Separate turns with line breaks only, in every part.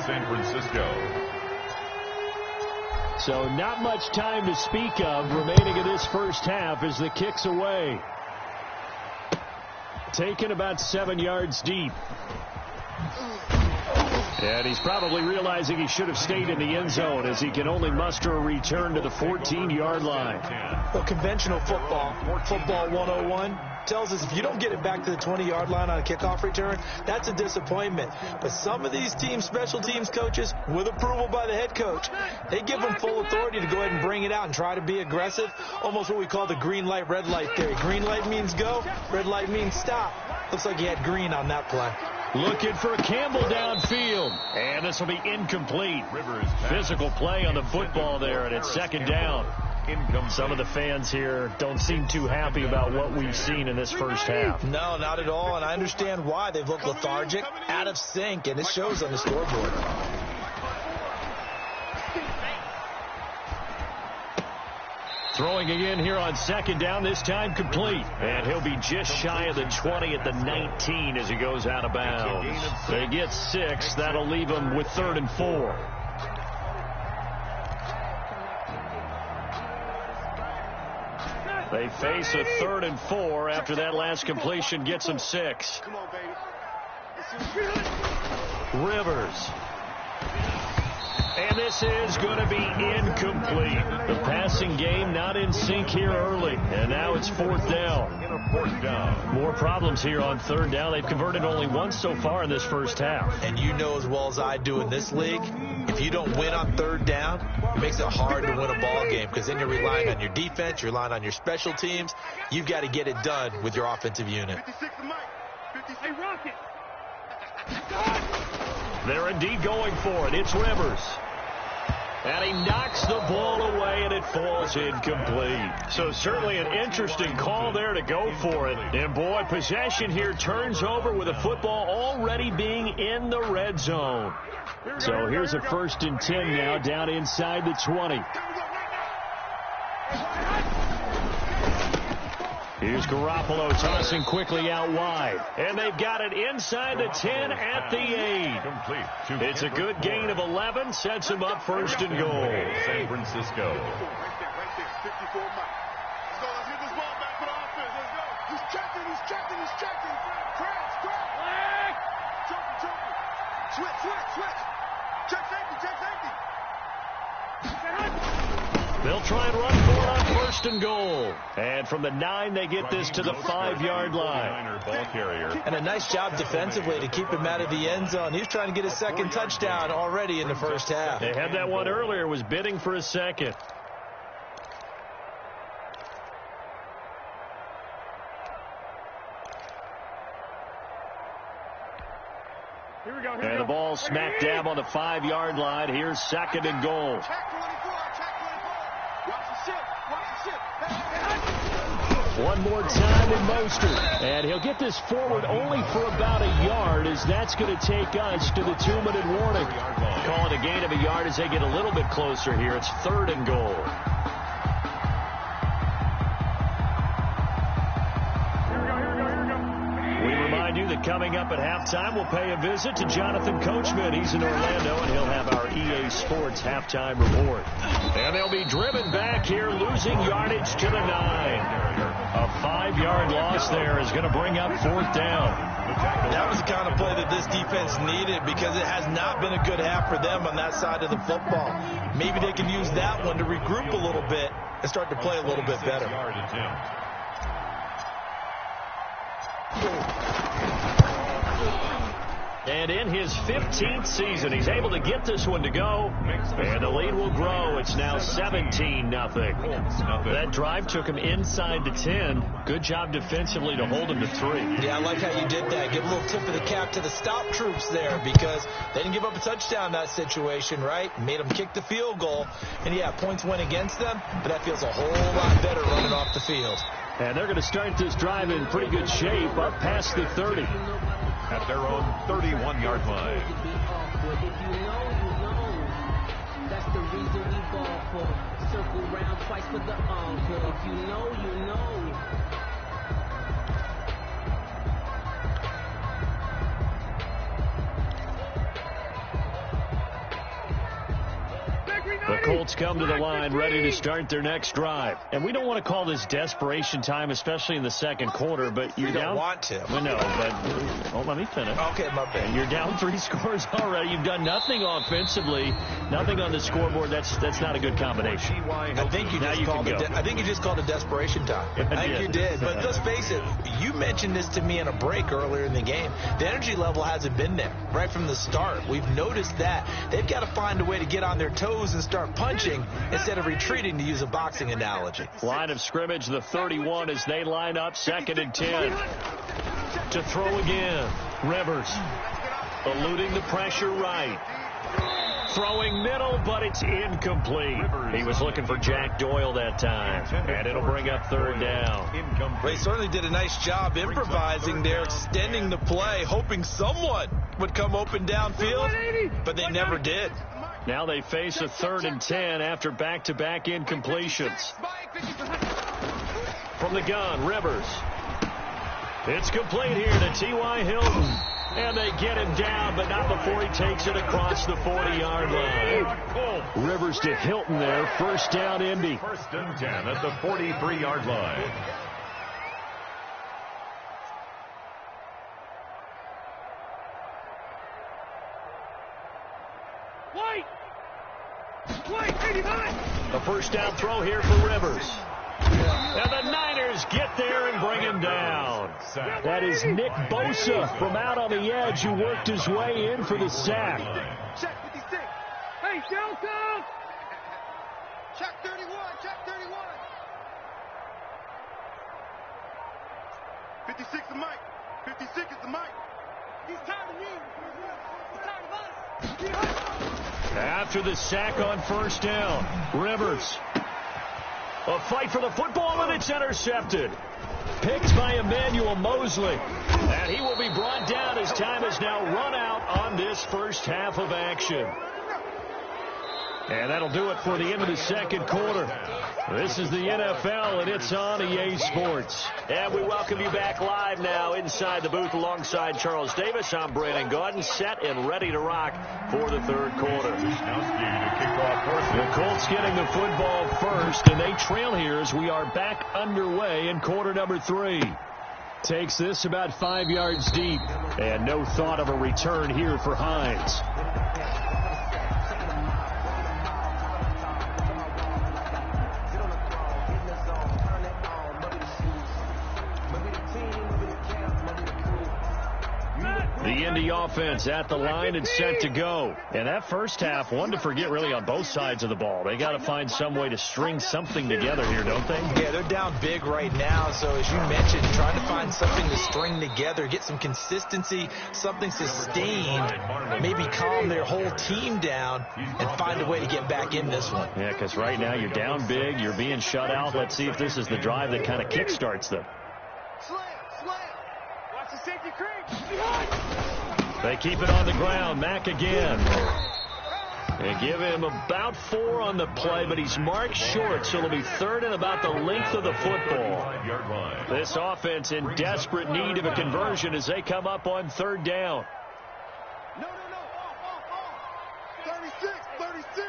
San Francisco.
So not much time to speak of remaining in this first half as the kick's away. Taken about 7 yards deep. And he's probably realizing he should have stayed in the end zone as he can only muster a return to the 14-yard line.
Well, conventional football 101, tells us if you don't get it back to the 20-yard line on a kickoff return, that's a disappointment. But some of these special teams coaches, with approval by the head coach, they give them full authority to go ahead and bring it out and try to be aggressive, almost what we call the green light, red light theory. Green light means go, red light means stop. Looks like he had green on that play.
Looking for Campbell downfield. And this will be incomplete. Physical play on the football there, and it's second down. Some of the fans here don't seem too happy about what we've seen in this first half.
No, not at all, and I understand why. They've looked lethargic, out of sync, and it shows on the scoreboard.
Throwing again here on second down, this time complete. And he'll be just shy of the 20 at the 19 as he goes out of bounds. They get 6. That'll leave him with 3rd and 4. They face a 3rd and 4 after that last completion gets them 6. Rivers. And this is going to be incomplete. The passing game not in sync here early. And now it's 4th down. More problems here on 3rd down. They've converted only once so far in this first half.
And you know as well as I do in this league, if you don't win on 3rd down, it makes it hard to win a ball game because then you're relying on your defense, you're relying on your special teams. You've got to get it done with your offensive unit.
They're indeed going for it. It's Rivers. And he knocks the ball away, and it falls incomplete. So certainly an interesting call there to go for it. And, boy, possession here turns over with a football already being in the red zone. So here's a 1st and 10 now down inside the 20. Here's Garoppolo tossing quickly out wide. And they've got it inside the 10 at the 8. It's a good gain of 11. Sets him up 1st and goal.
San Francisco.
They'll try and run for it on 1st and goal. And from the 9, they get this to the 5-yard line.
And a nice job defensively to keep him out of the end zone. He's trying to get his 2nd touchdown already in the first half.
They had that one earlier, was bidding for a 2nd. And the ball smack dab on the 5-yard line. Here's 2nd and goal. One more time with Mostert. And he'll get this forward only for about a yard, as that's going to take us to the 2-minute warning. Call it a gain of a yard as they get a little bit closer here. It's 3rd and goal. We remind you that coming up at halftime, we'll pay a visit to Jonathan Coachman. He's in Orlando, and he'll have our EA Sports halftime report. And they'll be driven back here, losing yardage to the 9. A 5-yard loss there is going to bring up 4th down.
That was the kind of play that this defense needed because it has not been a good half for them on that side of the football. Maybe they can use that one to regroup a little bit and start to play a little bit better.
And in his 15th season, he's able to get this one to go. And the lead will grow. It's now 17-0. That drive took him inside the 10. Good job defensively to hold him to 3.
Yeah, I like how you did that. Give a little tip of the cap to the stop troops there because they didn't give up a touchdown in that situation, right? Made them kick the field goal. And, yeah, points went against them, but that feels a whole lot better running off the field.
And they're going to start this drive in pretty good shape up past the 30.
At their own 31-yard line.
That's the reason we ball for. Circle round twice for the encore. If you know, you know.
The Colts come to the line ready to start their next drive. And we don't want to call this desperation time, especially in the second quarter, but you're down.
Don't want to.
I know, but let me finish.
Okay, my bad.
You're down 3 scores already. You've done nothing offensively, nothing on the scoreboard. That's not a good combination.
I think you just called it desperation time. I think you did. But let's face it, you mentioned this to me in a break earlier in the game. The energy level hasn't been there right from the start. We've noticed that. They've got to find a way to get on their toes and start punching instead of retreating, to use a boxing analogy.
Line of scrimmage, the 31, as they line up, 2nd and 10. To throw again. Rivers eluding the pressure right. Throwing middle, but it's incomplete. He was looking for Jack Doyle that time. And it'll bring up 3rd down.
They certainly did a nice job improvising there, extending the play, hoping someone would come open downfield, but they never did.
Now they face a 3rd and 10 after back-to-back incompletions. From the gun, Rivers. It's complete here to T.Y. Hilton. And they get him down, but not before he takes it across the 40-yard line. Rivers to Hilton there. 1st down, Indy.
1st and 10 at the 43-yard line.
A 1st down throw here for Rivers. And the Niners get there and bring him down. That is Nick Bosa from out on the edge who worked his way in for the sack.
Check 56. Hey, Delta! Check 31. Check 31. 56 is Mike. 56 is the Mike. He's tired of me. He's tired of us.
After the sack on 1st down, Rivers. A fight for the football, and it's intercepted. Picked by Emmanuel Mosley. And he will be brought down as time has now run out on this first half of action. And that'll do it for the end of the 2nd quarter. This is the NFL, and it's on EA Sports. And we welcome you back live now inside the booth alongside Charles Davis. I'm Brandon Gaudin, set and ready to rock for the 3rd quarter. The Colts getting the football first, and they trail here as we are back underway in quarter number 3. Takes this about 5 yards deep, and no thought of a return here for Hines. The Indy offense at the line and set to go. And that first half, one to forget really on both sides of the ball. They got to find some way to string something together here, don't they?
Yeah, they're down big right now. So as you mentioned, trying to find something to string together, get some consistency, something sustained, maybe calm their whole team down and find a way to get back in this one.
Yeah, because right now you're down big, you're being shut out. Let's see if this is the drive that kind of kickstarts them.
Slam. Watch the safety creep.
They keep it on the ground. Mack again. They give him about 4 on the play, but he's marked short, so it'll be 3rd and about the length of the football. This offense in desperate need of a conversion as they come up on 3rd down.
No. Off. 36.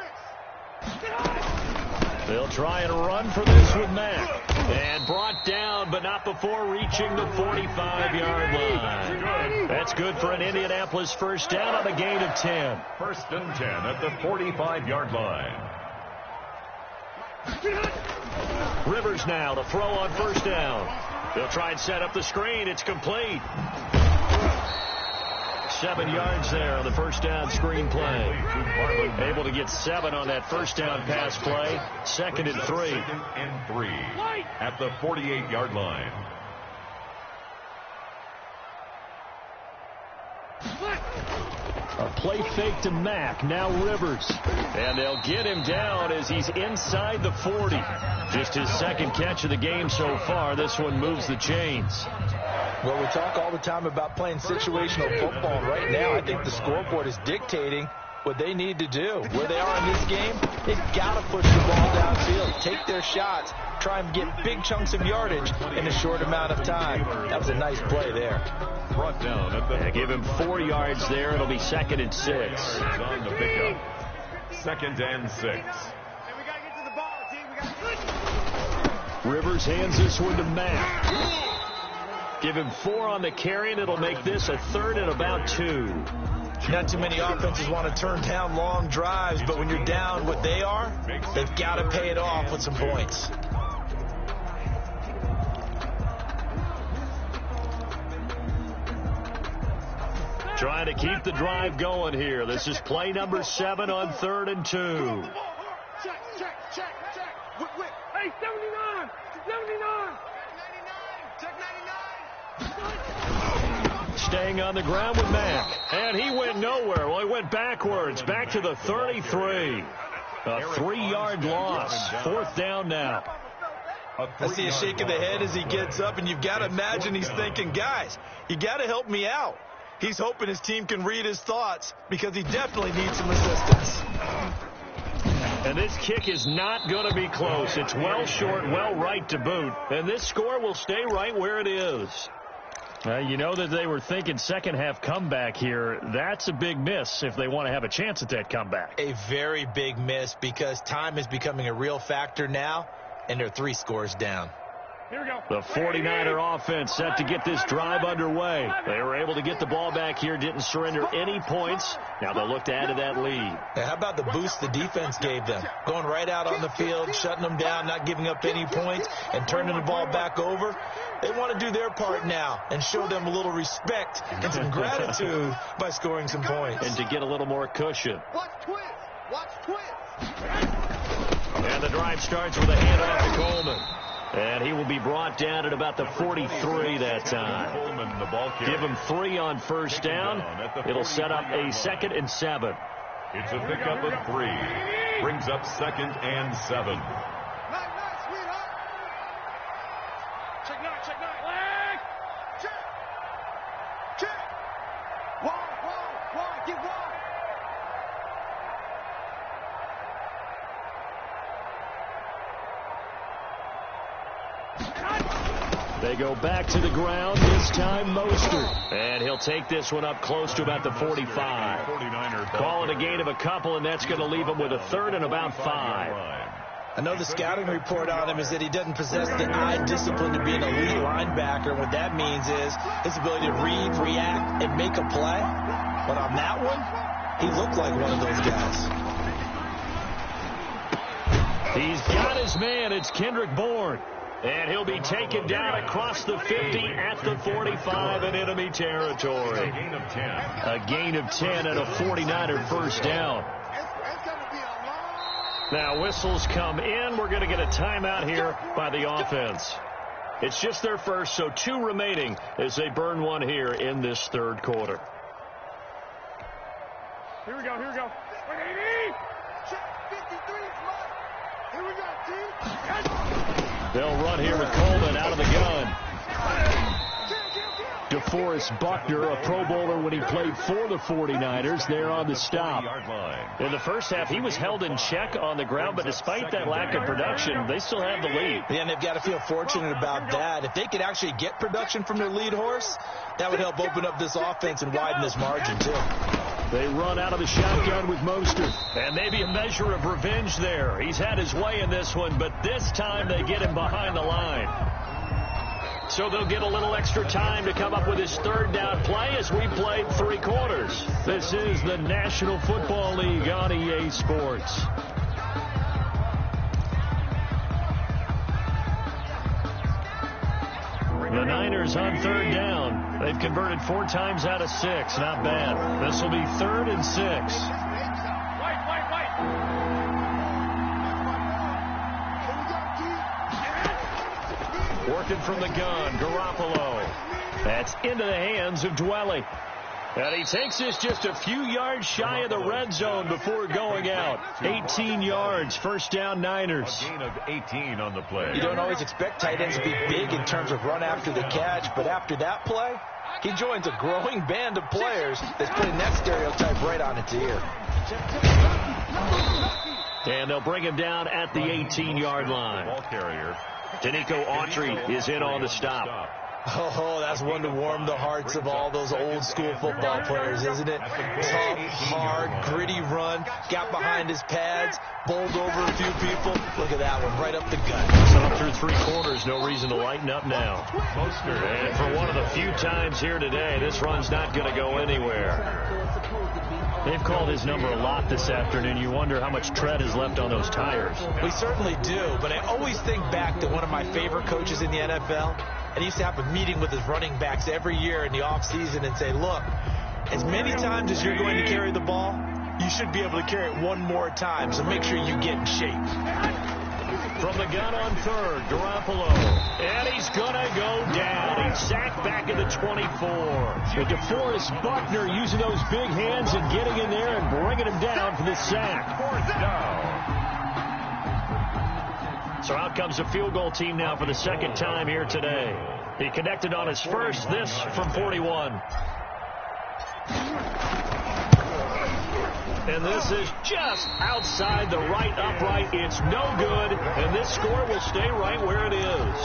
They'll try and run for this with Mack. And brought down, but not before reaching the 45-yard line. That's good for an Indianapolis 1st down on a gain of 10.
1st and 10 at the 45-yard line.
Rivers now to throw on 1st down. They'll try and set up the screen. It's complete. 7 yards there on the 1st down screen play. Able to get 7 on that 1st down pass play. 2nd and 3.
2nd and 3 at the 48-yard line.
A play fake to Mack. Now Rivers. And they'll get him down as he's inside the 40. Just his 2nd catch of the game so far. This one moves the chains.
Well, we talk all the time about playing situational football. Right now, I think the scoreboard is dictating what they need to do. Where they are in this game, they've got to push the ball downfield, take their shots, try and get big chunks of yardage in a short amount of time. That was a nice play there.
Brought down at the
give him 4 yards there. It'll be 2nd and 6.
on the pickup. 2nd and 6.
Hey, we got to get to the ball, G. We got to
Rivers hands this one to Mack. Give him 4 on the carry, and it'll make this a 3rd and about 2.
Not too many offenses want to turn down long drives, but when you're down what they are, they've got to pay it off with some points.
Trying to keep the drive going here. This is play number 7 on 3rd and 2.
check. Whip. Hey, 79. 79. Check 99.
Staying on the ground with Mack. And he went nowhere. Well, he went backwards. Back to the 33. A 3-yard loss. 4th down now.
I see a shake of the head as he gets up, and you've got to imagine he's thinking, guys, you got to help me out. He's hoping his team can read his thoughts because he definitely needs some assistance.
And this kick is not going to be close. It's well short, well right to boot. And this score will stay right where it is. You know that they were thinking second half comeback here. That's a big miss if they want to have a chance at that comeback.
A very big miss because time is becoming a real factor now, and they're 3 scores down.
Here we go.
The 49er offense set to get this drive underway. They were able to get the ball back here, didn't surrender any points. Now they'll look to add to that lead.
Now, how about the boost the defense gave them? Going right out on the field, shutting them down, not giving up any points, and turning the ball back over. They want to do their part now and show them a little respect and some gratitude by scoring some points.
And to get a little more cushion.
Watch twist.
And the drive starts with a handoff to Coleman. And he will be brought down at about the 43 that time. Give him 3 on 1st down. It'll set up a 2nd and 7.
It's a pickup of 3. Brings up 2nd and 7.
Nice, sweetheart. Check 9. Leg. Check. Wide. Get wide.
They go back to the ground, this time Mostert. And he'll take this one up close to about the 45. Call it a gain of a couple, and that's going to leave him with a 3rd and about 5.
I know the scouting report on him is that he doesn't possess the eye discipline to be an elite linebacker. What that means is his ability to read, react, and make a play. But on that one, he looked like one of those guys.
He's got his man. It's Kendrick Bourne. And he'll be taken down across the 50 at the 45 in enemy territory.
A gain of 10.
A gain of 10 and a 49er first down. Now whistles come in. We're going to get a timeout here by the offense. It's just their first, so 2 remaining as they burn one here in this 3rd quarter.
Here we go. 180. Check 53 is right. Here we go, team.
They'll run here with Coleman out of the gun. DeForest Buckner, a Pro Bowler when he played for the 49ers, there on the stop. In the first half, he was held in check on the ground, but despite that lack of production, they still have the lead.
Yeah, and they've got to feel fortunate about that. If they could actually get production from their lead horse, that would help open up this offense and widen this margin, too.
They run out of the shotgun with Mostert. And maybe a measure of revenge there. He's had his way in this one, but this time they get him behind the line. So they'll get a little extra time to come up with his 3rd down play as we played 3 quarters. This is the National Football League on EA Sports. The Niners on 3rd down. They've converted 4 times out of 6. Not bad. This will be 3rd and 6. Working from the gun, Garoppolo. That's into the hands of Dwelly. And he takes this just a few yards shy of the red zone before going out. 18 yards, first down Niners.
A gain of 18 on the play.
You don't always expect tight ends to be big in terms of run after the catch, but after that play, he joins a growing band of players that's putting that stereotype right on its ear.
And they'll bring him down at the 18-yard line.
Ball carrier.
Danico Autry is in on the stop.
Oh, that's one to warm the hearts of all those old school football players, isn't it? Tough, hard, gritty run, got behind his pads, bowled over a few people. Look at that one, right up the gut.
So up through 3 quarters, no reason to lighten up now. And for one of the few times here today, this run's not going to go anywhere. They've called his number a lot this afternoon. You wonder how much tread is left on those tires.
We certainly do, but I always think back to one of my favorite coaches in the NFL. And he used to have a meeting with his running backs every year in the offseason and say, look, as many times as you're going to carry the ball, you should be able to carry it one more time, so make sure you get in shape.
From the gun on third, Garoppolo. And he's going to go down. He's sacked back at the 24. With DeForest Buckner using those big hands and getting in there and bringing him down for the sack.
4th down.
So out comes the field goal team now for the second time here today. He connected on his first, this from 41. And this is just outside the right upright. It's no good, and this score will stay right where it is.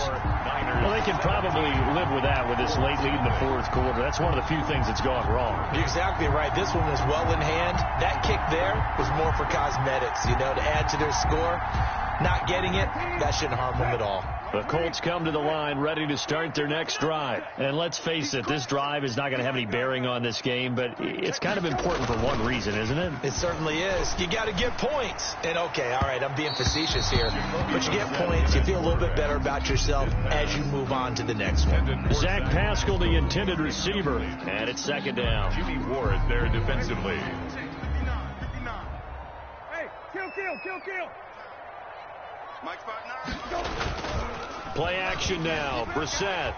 Well, they can probably live with that with this late lead in the 4th quarter. That's one of the few things that's gone wrong.
You're exactly right. This one was well in hand. That kick there was more for cosmetics, to add to their score. Not getting it, that shouldn't harm them at all.
The Colts come to the line ready to start their next drive. And let's face it, this drive is not going to have any bearing on this game, but it's kind of important for one reason, isn't it?
It certainly is. You got to get points. And, okay, all right, I'm being facetious here. But you get points, you feel a little bit better about yourself as you move on to the next one.
Zach Pascal, the intended receiver. And it's second down.
Jimmy Ward there defensively.
59. Hey, kill. Mike spot 9.
Play action now. Brissett.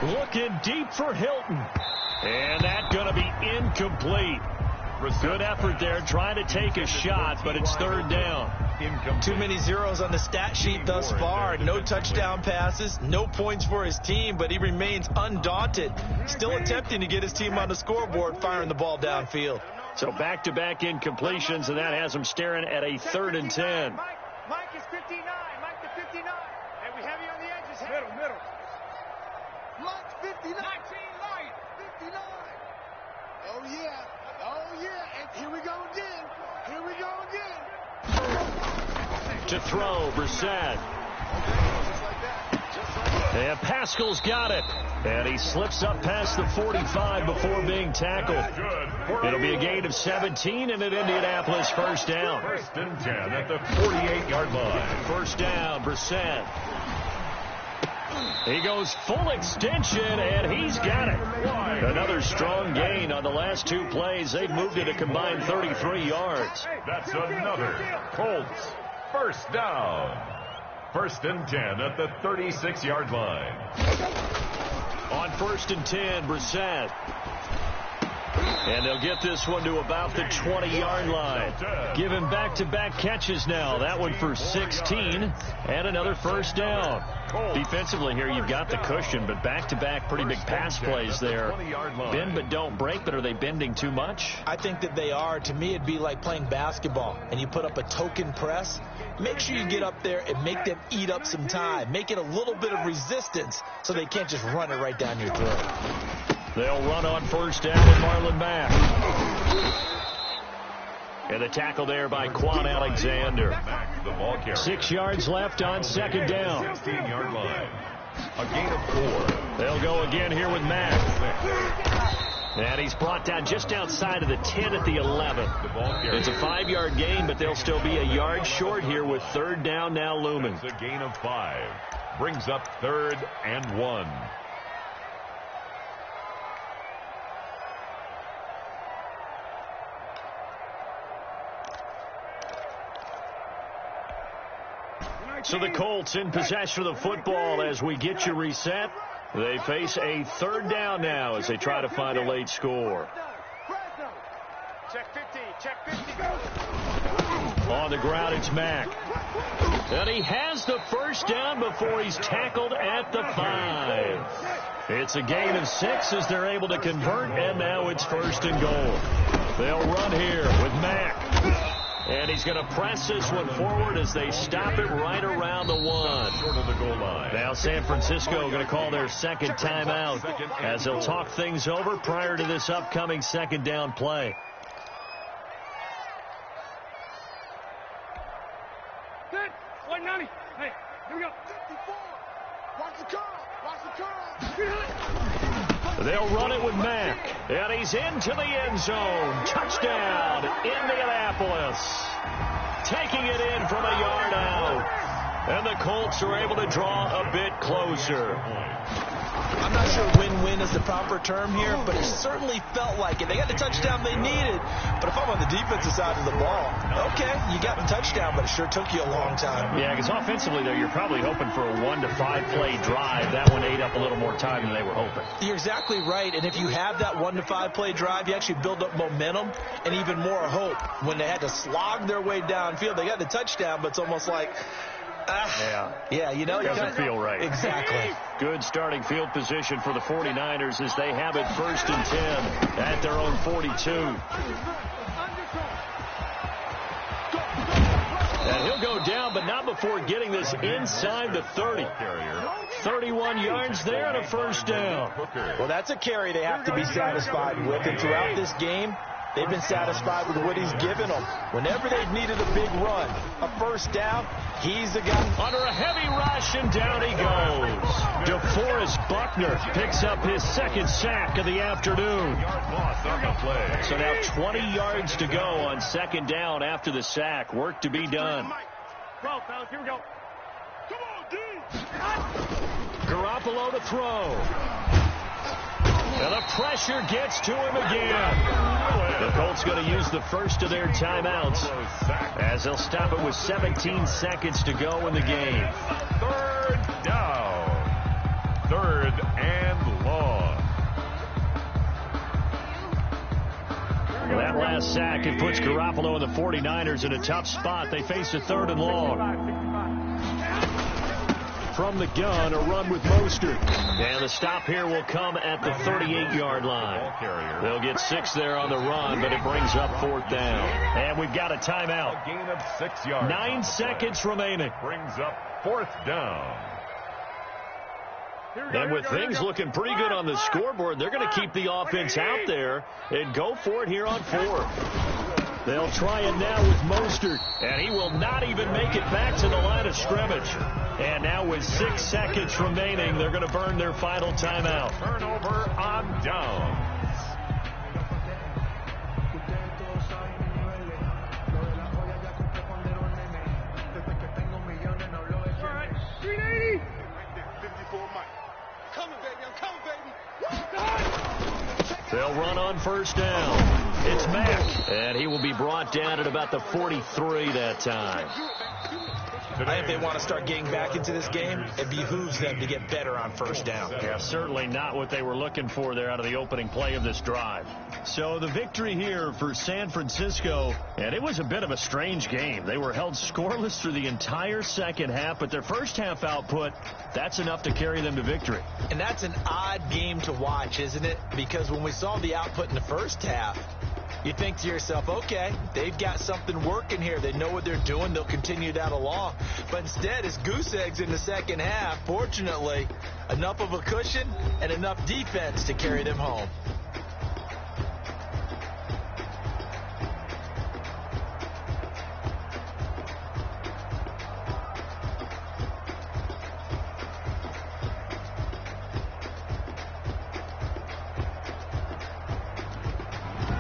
Looking deep for Hilton. And that's going to be incomplete. Good effort there trying to take a shot, but it's 3rd down.
Too many zeros on the stat sheet thus far. No touchdown passes, no points for his team, but he remains undaunted. Still attempting to get his team on the scoreboard, firing the ball downfield.
So back-to-back incompletions, and that has him staring at a 3rd and 10.
Mike is 59. Mike to 59. And we heavy on the edges. Middle. Mike 59. 19 light. 59. Oh, yeah. And here we go again.
To throw, Brissett. And Pascal's got it. And he slips up past the 45 before being tackled. It'll be a gain of 17 and an Indianapolis first down.
1st and 10 at the 48-yard line.
First down, Brissett. He goes full extension, and he's got it. Another strong gain on the last 2 plays. They've moved it a combined 33 yards.
That's another Colts first down. 1st and 10 at the 36-yard line.
On 1st and 10, Brissett. And they'll get this one to about the 20-yard line. Giving back-to-back catches now. That one for 16 and another first down. Defensively here, you've got the cushion, but back-to-back pretty big pass plays there. Bend but don't break, but are they bending too much?
I think that they are. To me, it'd be like playing basketball, and you put up a token press. Make sure you get up there and make them eat up some time. Make it a little bit of resistance so they can't just run it right down your throat.
They'll run on first down with Marlon Mack. And the tackle there by Quan Alexander.
6
yards left on second down.
16-yard line. A gain of 4.
They'll go again here with Mack. And he's brought down just outside of the 10 at the 11. It's a 5-yard gain, but they'll still be a yard short here with 3rd down now looming.
It's a gain of 5. Brings up 3rd and 1.
So the Colts in possession of the football as we get you reset. They face a 3rd down now as they try to find a late score.
Check 50, go.
On the ground, it's Mack. And he has the first down before he's tackled at the 5. It's a gain of 6 as they're able to convert, and now it's 1st and goal. They'll run here with Mack. And he's going to press this one forward as they stop it right around the 1.
Short of the goal line.
Now San Francisco going to call their second timeout as they'll talk things over prior to this upcoming second down play.
Good. 190. Hey, here we go. 54. Watch the curl. Watch the curl.
They'll run it with Mack, and he's into the end zone. Touchdown, Indianapolis. Taking it in from a yard out. And the Colts are able to draw a bit closer.
I'm not sure win-win is the proper term here, but it certainly felt like it. They got the touchdown they needed, but if I'm on the defensive side of the ball, okay, you got the touchdown, but it sure took you a long time.
Yeah, because offensively, though, you're probably hoping for a 1 to 5 play drive. That one ate up a little more time than they were hoping.
You're exactly right, and if you have that 1 to 5 play drive, you actually build up momentum and even more hope. When they had to slog their way downfield, they got the touchdown, but it's almost like, yeah, you know,
doesn't feel right.
Exactly.
Good starting field position for the 49ers as they have it 1st and 10 at their own 42. And he'll go down, but not before getting this inside the 30. 31 yards there and a first down.
Well, that's a carry they have to be satisfied with, and throughout this game, they've been satisfied with what he's given them. Whenever they've needed a big run, a first down, he's the guy.
Under a heavy rush, and down he goes. DeForest Buckner picks up his second sack of the afternoon. So now 20 yards to go on second down after the sack. Work to be done.
Well, fellas, here we go. Come on, D.
Garoppolo to throw. And the pressure gets to him again. The Colts going to use the first of their timeouts as they'll stop it with 17 seconds to go in the game.
3rd down. 3rd and long.
That last sack, it puts Garoppolo and the 49ers in a tough spot. They face a 3rd and long. From the gun, a run with Mostert. And the stop here will come at the 38-yard line. They'll get 6 there on the run, but it brings up 4th down. And we've got a timeout.
A gain of 6 yards.
9 seconds remaining.
Brings up 4th down.
And with things looking pretty good on the scoreboard, they're going to keep the offense out there and go for it here on 4th. They'll try it now with Mostert, and he will not even make it back to the line of scrimmage. And now with 6 seconds remaining, they're going to burn their final timeout.
Turnover on downs.
All right, 380. Coming, baby. I'm coming, baby.
They'll run on first down. It's Mack, and he will be brought down at about the 43 that time.
I think they want to start getting back into this game. It behooves them to get better on first down.
Yeah, certainly not what they were looking for there out of the opening play of this drive. So the victory here for San Francisco, and it was a bit of a strange game. They were held scoreless through the entire second half, but their first half output, that's enough to carry them to victory.
And that's an odd game to watch, isn't it? Because when we saw the output in the first half, you think to yourself, okay, they've got something working here. They know what they're doing. They'll continue that along. But instead, it's goose eggs in the second half. Fortunately, enough of a cushion and enough defense to carry them home.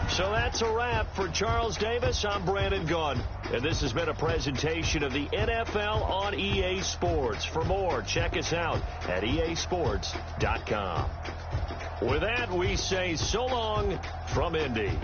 So that's a wrap for Charles Davis. I'm Brandon Gunn, and this has been a presentation of the NFL on EA Sports. For more, check us out at easports.com. With that, we say so long from Indy.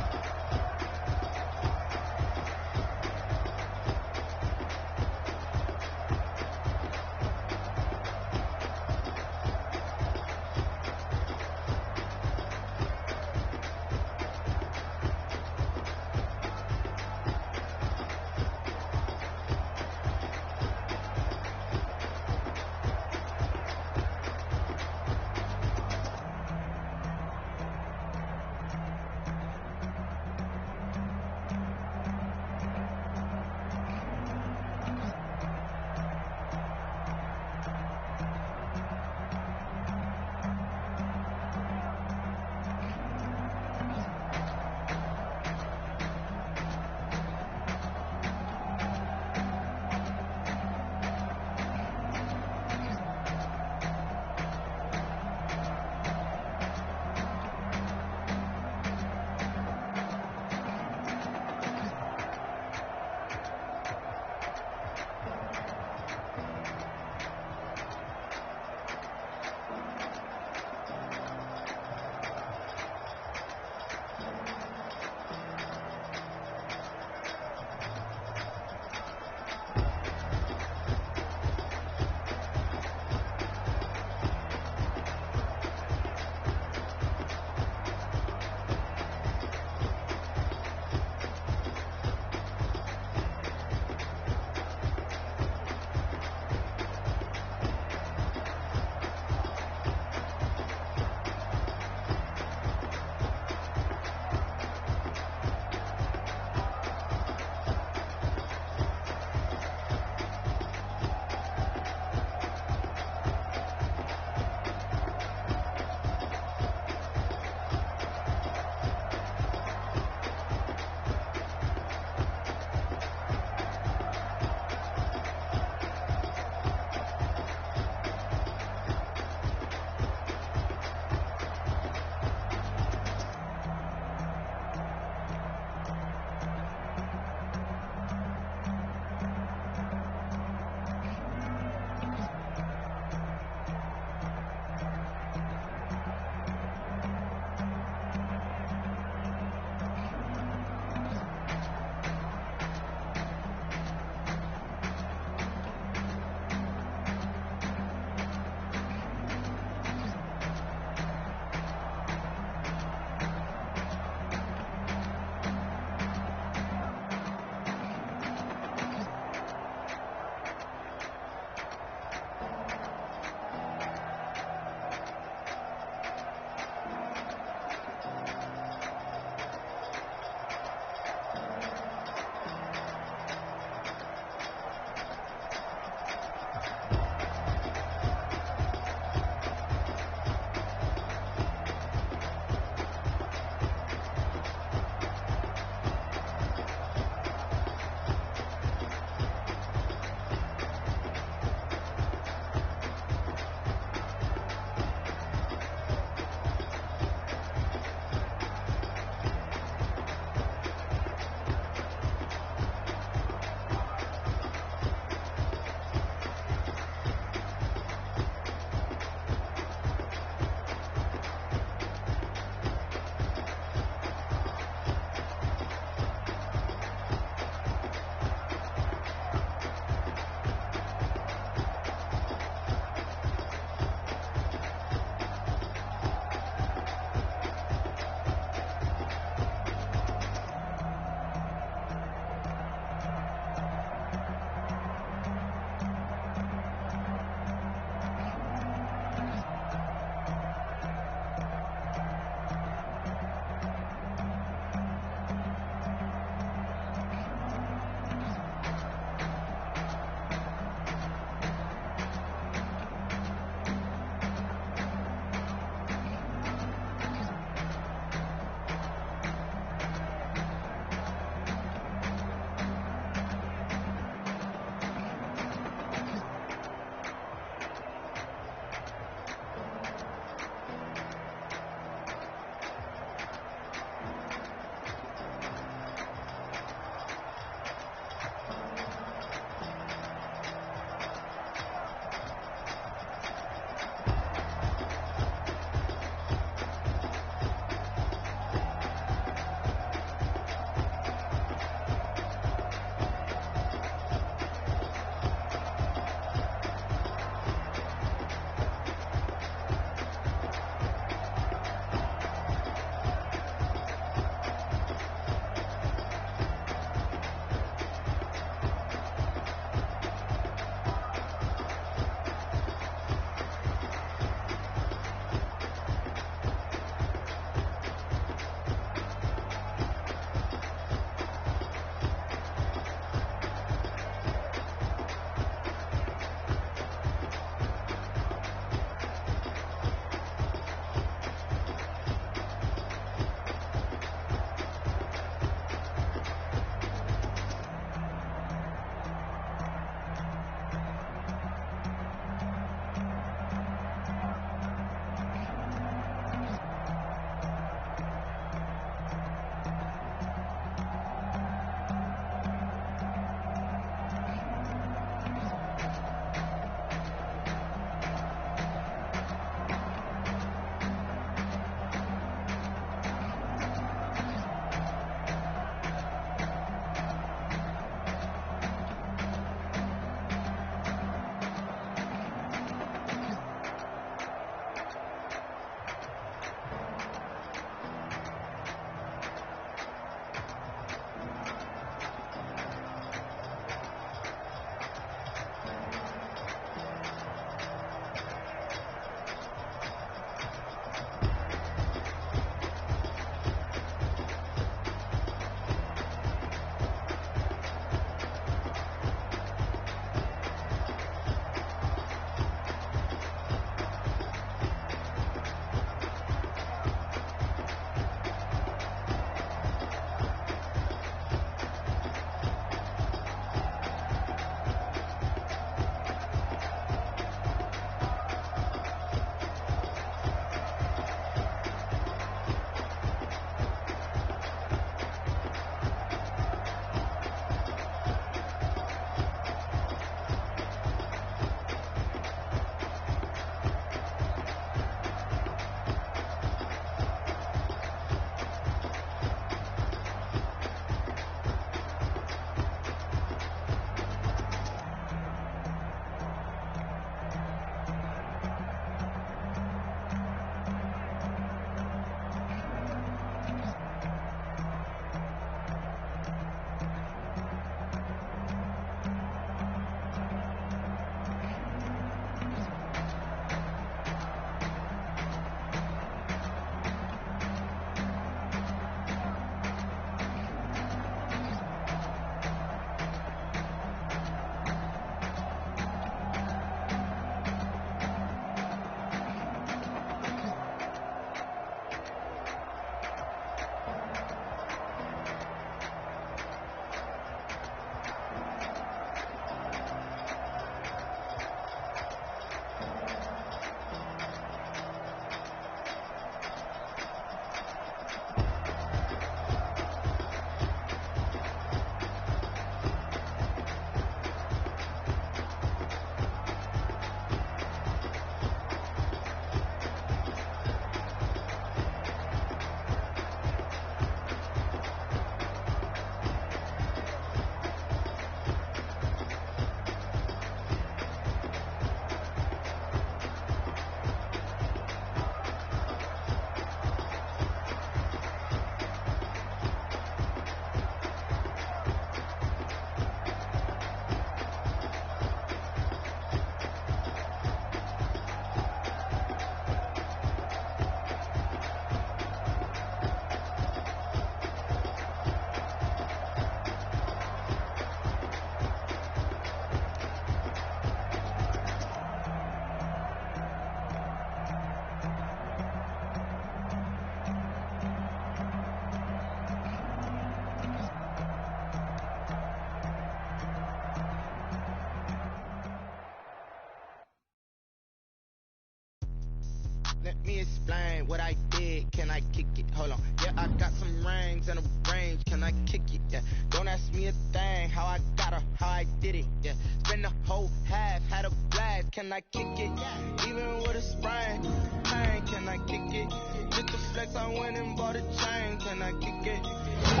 me explain what I did. Can I kick it? Hold on. Yeah, I got some rings and a range. Can I kick it? Yeah. Don't ask me a thing. How I got her, how I did it. Yeah. Spend the whole half, had a blast. Can I kick it? Yeah. Even with a sprain. Pain, can I kick it? Just to flex, I went and bought a chain. Can I kick it?